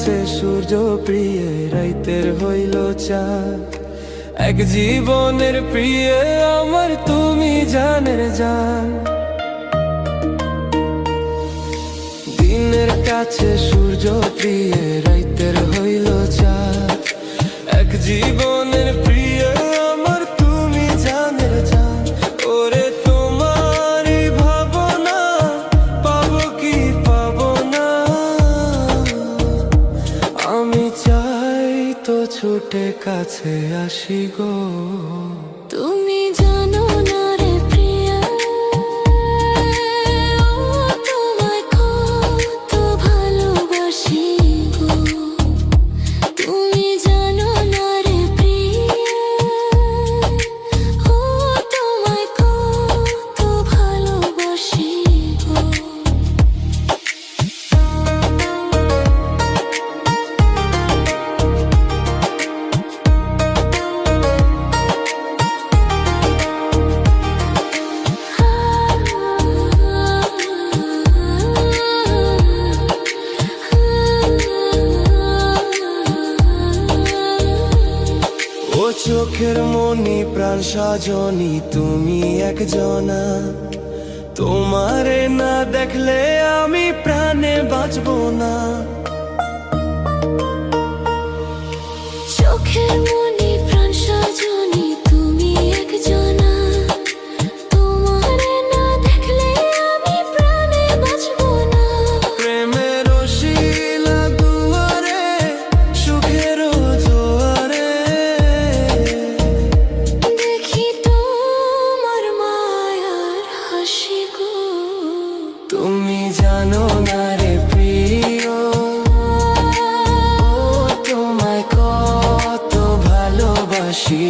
কাছে সূর্য প্রিয় রাইতের হইল চাঁদ। এক জীবনের প্রিয় আমার তুমি জানের জান। দিনের কাছে সূর্য প্রিয় রাইতের হইল চাঁদ। এক জীবনের প্রিয় আমার তুমি জানের জান। ওরে তোমারই ভাবনা পাবো কি পাবো না, আমি চাই তো ছুটে কাছে আসি গো। তুমি জানো না রে প্রিয়া, তোমায় কত ভালোবাসি গো। তুমি জানো না রে প্রিয়া, তোমায় কত ভালোবাসি গো। ও চোখের মনি প্রাণ সজনী তুমি একজনা, তোমারে না দেখলে আমি প্রাণে বাঁচবো না। চোখের মনি প্রাণ সজনী তুমি একজনা, তোমারে না দেখলে আমি প্রাণে বাঁচবো না। প্রেমের শিলা দুয়ারে সুখের জোয়ারে, দেখি তোমার মায়ার হাসি গো। তুমি জানো না রে প্রিয়, তোমায় কত ভালোবাসি।